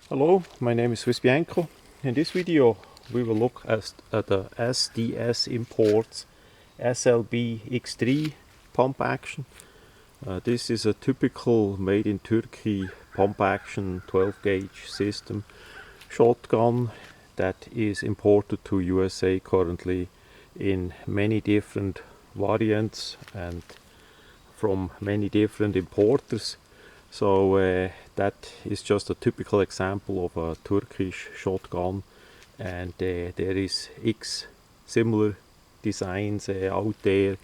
Hello, my name is Bianco. In this video we will look at the SDS Imports slb-x3 pump action. This is a typical made in Turkey pump action 12 gauge system shotgun that is imported to USA currently in many different variants and from many different importers. So that is just a typical example of a Turkish shotgun, and there is X similar designs out there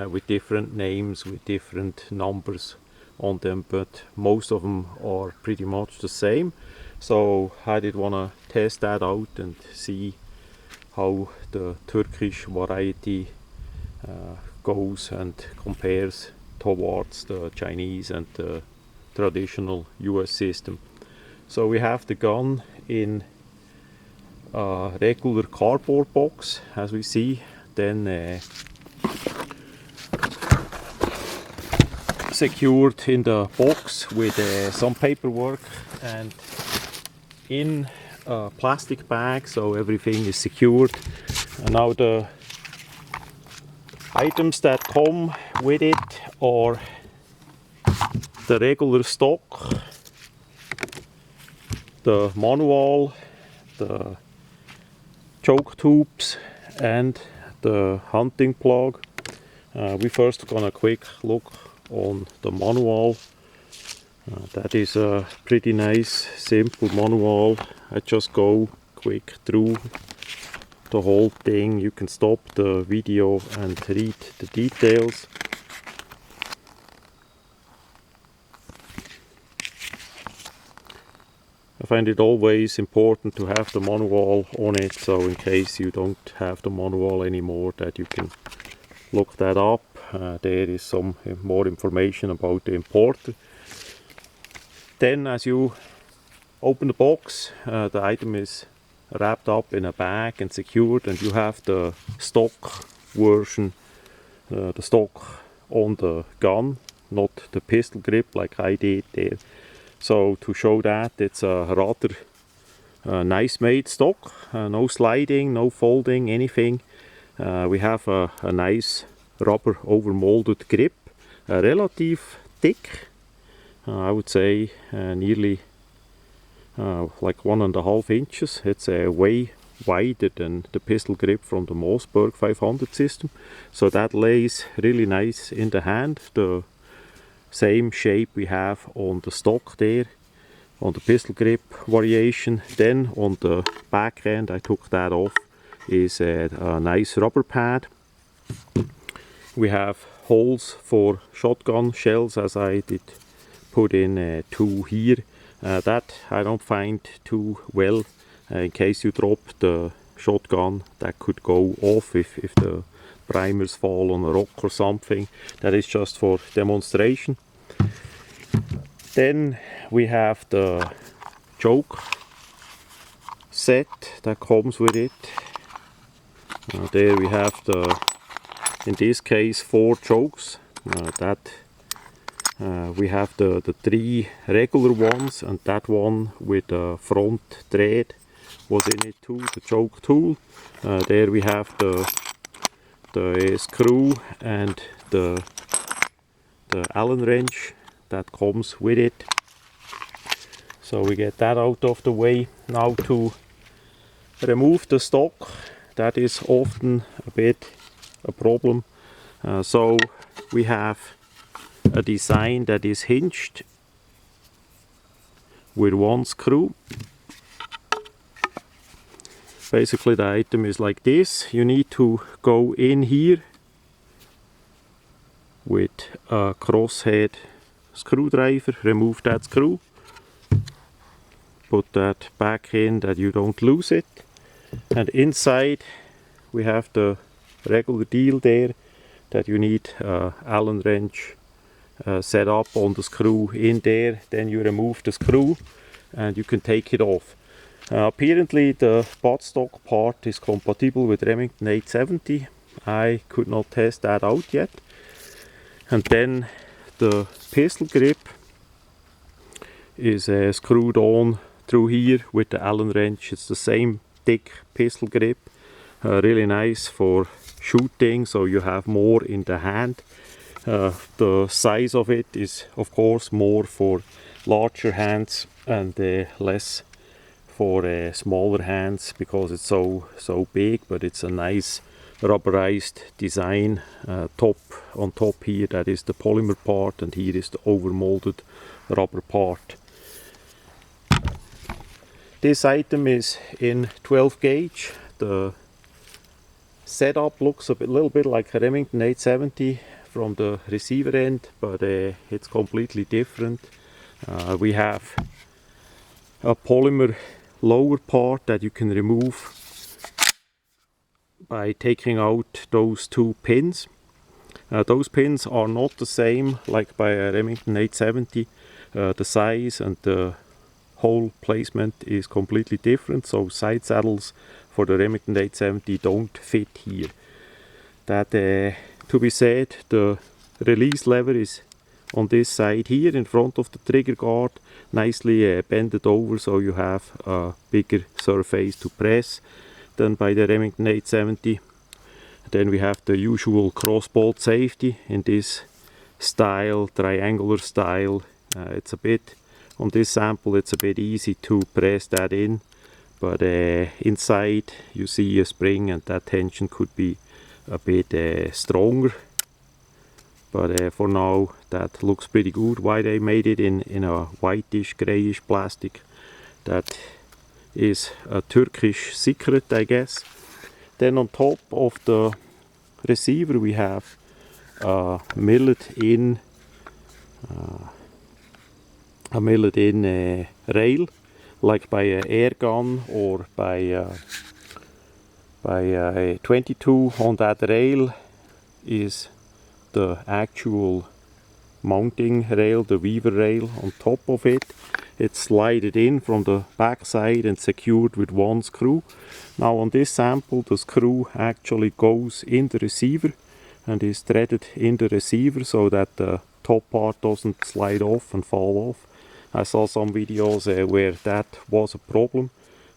with different names, with different numbers on them, but most of them are pretty much the same. So I did want to test that out and see how the Turkish variety goes and compares towards the Chinese and the traditional US system. So we have the gun in a regular cardboard box, as we see, then secured in the box with some paperwork and in a plastic bag, so everything is secured. And now the items that come with it are the regular stock, the manual, the choke tubes and the hunting plug. We first gonna quick look on the manual. That is a pretty nice simple manual. I just go quick through the whole thing. You can stop the video and read the details. I find it always important to have the manual on it, so in case you don't have the manual anymore, that you can look that up. There is some more information about the importer. Then as you open the box, the item is wrapped up in a bag and secured, and you have the stock version, the stock on the gun, not the pistol grip like I did there. So to show that, it's a rather nice made stock, no sliding, no folding, anything. We have a nice rubber over molded grip, relative thick, I would say nearly like 1.5 inches. It's way wider than the pistol grip from the Mossberg 500 system, so that lays really nice in the hand. The same shape we have on the stock there, on the pistol grip variation. Then on the back end, I took that off, is a nice rubber pad. We have holes for shotgun shells, as I did put in 2 here. That I don't find too well. In case you drop the shotgun, that could go off if the primers fall on a rock or something. That is just for demonstration. Then we have the choke set that comes with it. There we have in this case 4 chokes. We have the 3 regular ones, and that one with the front thread was in it too, the choke tool. There we have the screw and the Allen wrench that comes with it. So we get that out of the way. Now to remove the stock, that is often a bit a problem. So we have a design that is hinged with 1 screw. Basically the item is like this. You need to go in here with a crosshead screwdriver, remove that screw, put that back in that you don't lose it, and inside we have the regular deal there that you need Allen wrench set up on the screw in there. Then you remove the screw and you can take it off. Apparently the buttstock part is compatible with Remington 870. I could not test that out yet. And then the pistol grip is screwed on through here with the Allen wrench. It's the same thick pistol grip, really nice for shooting, so you have more in the hand. The size of it is of course more for larger hands and less for smaller hands because it's so big, but it's a nice rubberized design. On top here, that is the polymer part, and here is the overmolded rubber part. This item is in 12 gauge. The setup looks a little bit like a Remington 870 from the receiver end, but it's completely different. We have a polymer lower part that you can remove by taking out those two pins. Those pins are not the same like by a Remington 870. The size and the hole placement is completely different, so side saddles for the Remington 870 don't fit here. That to be said, the release lever is on this side here in front of the trigger guard, nicely bended over, so you have a bigger surface to press than by the Remington 870. Then we have the usual crossbolt safety in this style, triangular style. It's a bit, on this sample it's a bit easy to press that in, but inside you see a spring, and that tension could be a bit stronger. But for now that looks pretty good. Why they made it in a whitish greyish plastic, that is a Turkish secret, I guess. Then on top of the receiver we have a millet in rail, like by a air gun or by a 22. On that rail is the actual mounting rail, the weaver rail on top of it. It's slided in from the back side and secured with one screw. Now on this sample the screw actually goes in the receiver and is threaded in the receiver so that the top part doesn't slide off and fall off. I saw some videos where that was a problem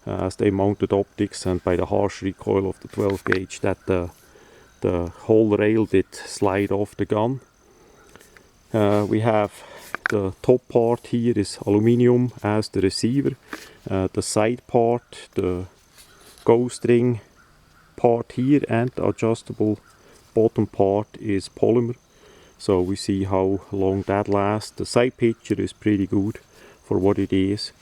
as they mounted optics, and by the harsh recoil of the 12 gauge that the whole rail did slide off the gun. We have the top part here is aluminium as the receiver. The side part, the ghost ring part here, and the adjustable bottom part is polymer. So we see how long that lasts. The side picture is pretty good for what it is.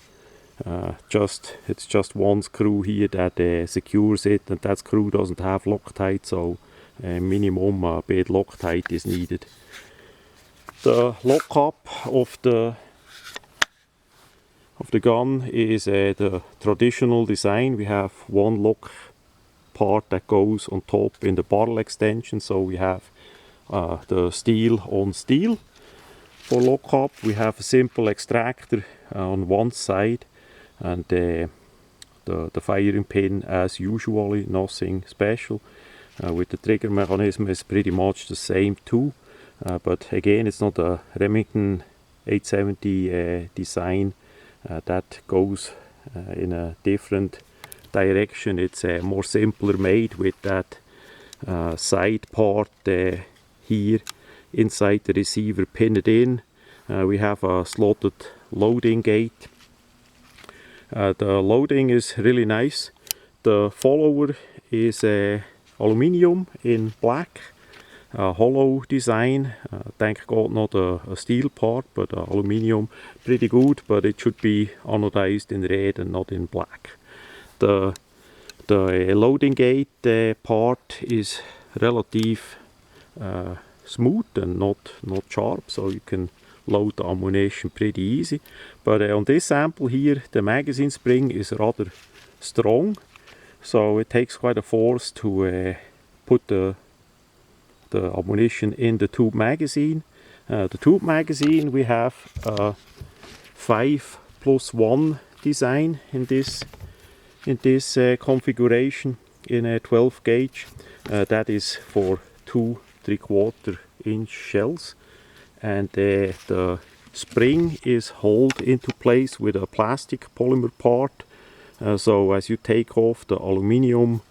It's just one screw here that secures it, and that screw doesn't have Loctite, so minimum a bit Loctite is needed. The lockup of the gun is the traditional design. We have one lock part that goes on top in the barrel extension, so we have the steel on steel. For lockup we have a simple extractor on one side, and the firing pin as usually, nothing special. With the trigger mechanism is pretty much the same too. But again, it's not a Remington 870 design that goes in a different direction. It's more simpler made with that side part here inside the receiver pinned in. We have a slotted loading gate. The loading is really nice. The follower is aluminium in black. Hollow design, thank God not a steel part, but aluminium, pretty good, but it should be anodized in red and not in black. The loading gate part is relative smooth and not sharp, so you can load the ammunition pretty easy. But on this sample here, the magazine spring is rather strong, so it takes quite a force to put the ammunition in the tube magazine. The tube magazine, we have a 5+1 design in this configuration in a 12 gauge. That is for 2 3/4 inch shells, and the spring is held into place with a plastic polymer part. So as you take off the aluminium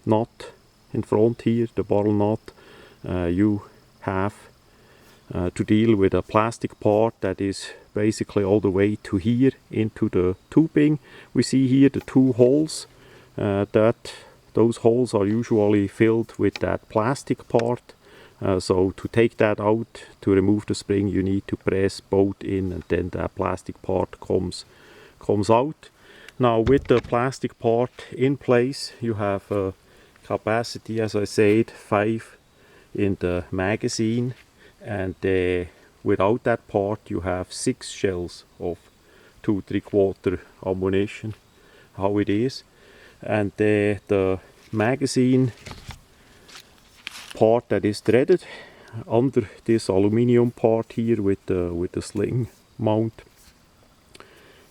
nut in front here, the barrel nut, you have to deal with a plastic part that is basically all the way to here into the tubing. We see here the two holes. Those holes are usually filled with that plastic part. So to take that out, to remove the spring, you need to press both in, and then that plastic part comes out. Now with the plastic part in place, you have a capacity, as I said, 5 in the magazine, and without that part you have 6 shells of 2 3/4 ammunition, how it is. And the magazine part that is threaded under this aluminium part here with the sling mount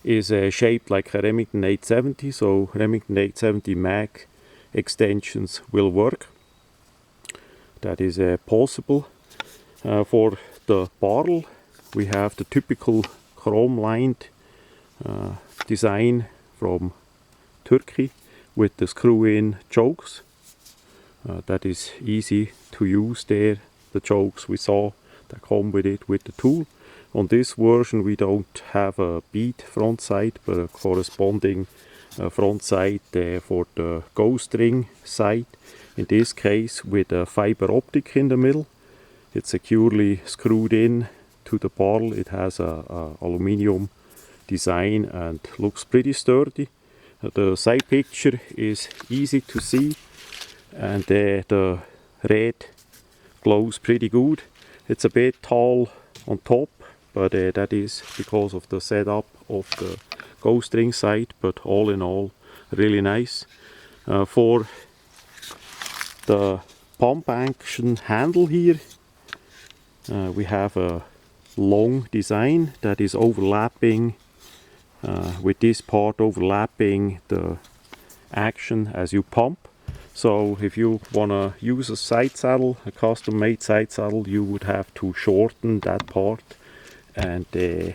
is shaped like a Remington 870, so Remington 870 mag extensions will work. That is possible. For the barrel, we have the typical chrome lined design from Turkey with the screw-in chokes. That is easy to use there. The chokes we saw that come with it with the tool. On this version we don't have a bead front sight, but a corresponding front sight for the ghost ring sight. In this case with a fiber optic in the middle. It's securely screwed in to the barrel. It has a aluminium design and looks pretty sturdy. The side picture is easy to see, and the red glows pretty good. It's a bit tall on top, but that is because of the setup of the ghost ring sight, but all in all really nice. For the pump action handle here, we have a long design that is overlapping with this part overlapping the action as you pump. So if you want to use a side saddle, a custom made side saddle, you would have to shorten that part and to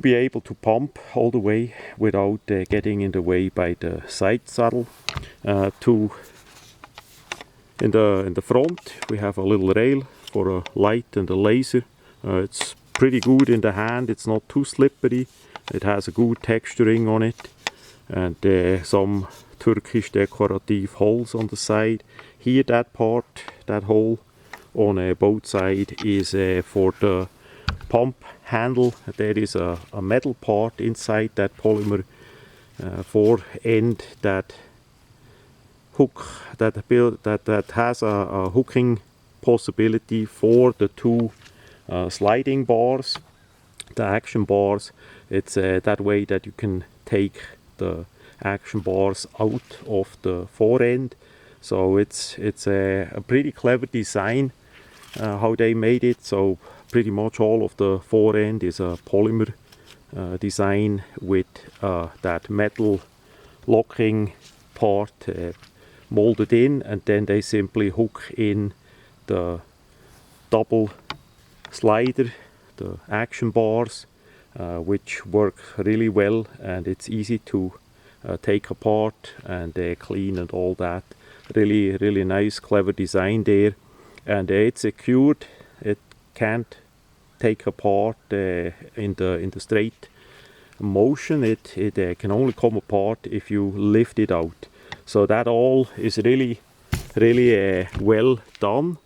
be able to pump all the way without getting in the way by the side saddle. In the front we have a little rail for a light and a laser. It's pretty good in the hand, it's not too slippery, it has a good texturing on it, and some Turkish decorative holes on the side. Here that part, that hole on both sides is for the pump handle. There is a metal part inside that polymer Forend that hook that has a hooking possibility for the two sliding bars, the action bars. It's that way that you can take the action bars out of the forend. So it's a pretty clever design how they made it. So pretty much all of the forend is a polymer design with that metal locking part molded in, and then they simply hook in the double slider, the action bars, which work really well, and it's easy to take apart and clean and all that. Really nice, clever design there, and it's secured. It can't take apart in the straight motion. It can only come apart if you lift it out. So that all is really well done.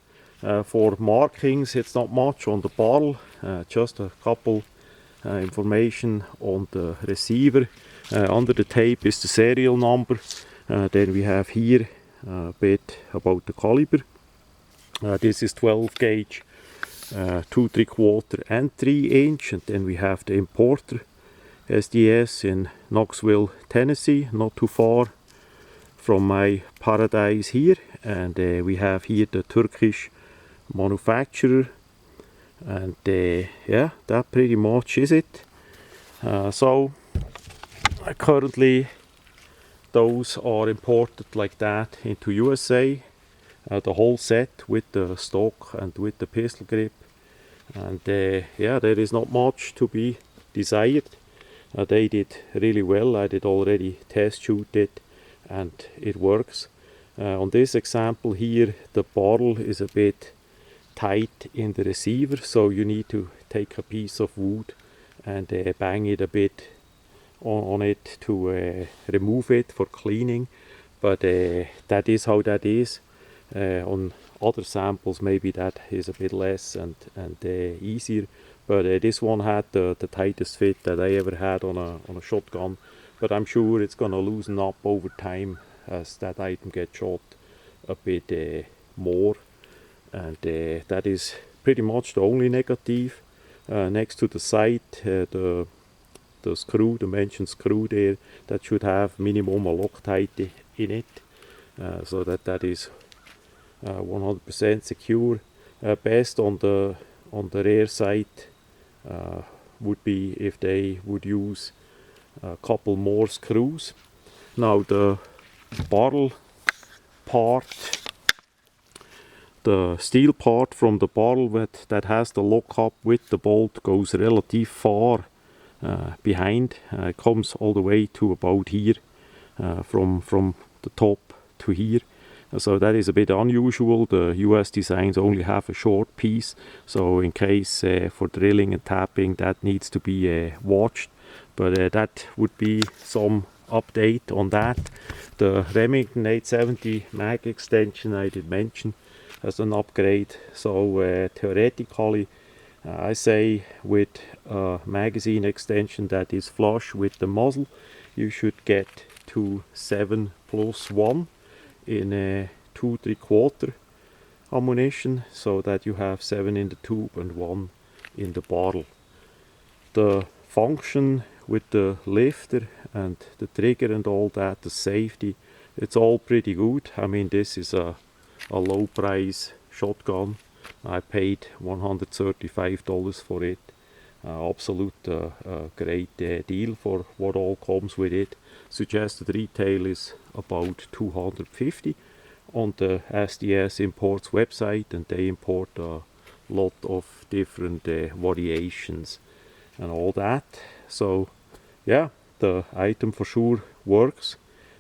For markings, it's not much on the barrel, just a couple information on the receiver. Under the tape is the serial number. Then we have here a bit about the caliber. This is 12 gauge, 2 3/4 and 3 inch, and then we have the importer SDS in Knoxville, Tennessee, not too far from my paradise here. And we have here the Turkish manufacturer, and yeah, that pretty much is it. So currently those are imported like that into USA, the whole set with the stock and with the pistol grip. And yeah, there is not much to be desired. They did really well. I did already test shoot it, and it works. On this example here, the barrel is a bit tight in the receiver, so you need to take a piece of wood and bang it a bit on it to remove it for cleaning. But that is how that is. On other samples maybe that is a bit less and easier, but this one had the tightest fit that I ever had on a shotgun. But I'm sure it's gonna loosen up over time as that item gets shot a bit more, and that is pretty much the only negative. Next to the sight, the screw, the mentioned screw there, that should have minimum a Loctite in it, so that is 100% secure. Best on the rear side would be if they would use a couple more screws. Now the barrel part, the steel part from the barrel that has the lock up with the bolt goes relatively far behind. It comes all the way to about here, from the top to here. So that is a bit unusual. The US designs only have a short piece, so in case for drilling and tapping that needs to be watched. But that would be some update on that. The Remington 870 mag extension I did mention as an upgrade. So theoretically, I say with a magazine extension that is flush with the muzzle, you should get to 7+1 in 2 3/4 ammunition, so that you have 7 in the tube and 1 in the barrel. The function with the lifter and the trigger and all that, the safety, it's all pretty good. I mean, this is a low price shotgun. I paid $135 for it. Absolute great deal for what all comes with it. Suggested retail is about $250 on the SDS Imports website, and they import a lot of different variations and all that. So yeah, the item for sure works.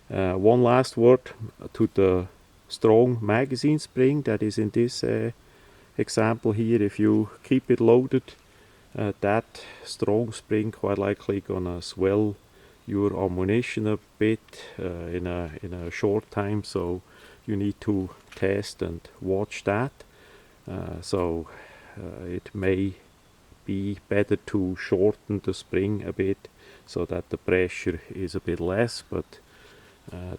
One last word to the strong magazine spring that is in this example here. If you keep it loaded, that strong spring quite likely gonna swell your ammunition a bit in a short time, so you need to test and watch that. So it may be better to shorten the spring a bit so that the pressure is a bit less, but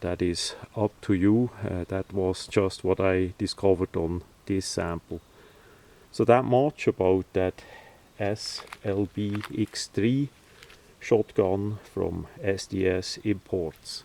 that is up to you. That was just what I discovered on this sample. So that much about that slb-x3 shotgun from SDS Imports.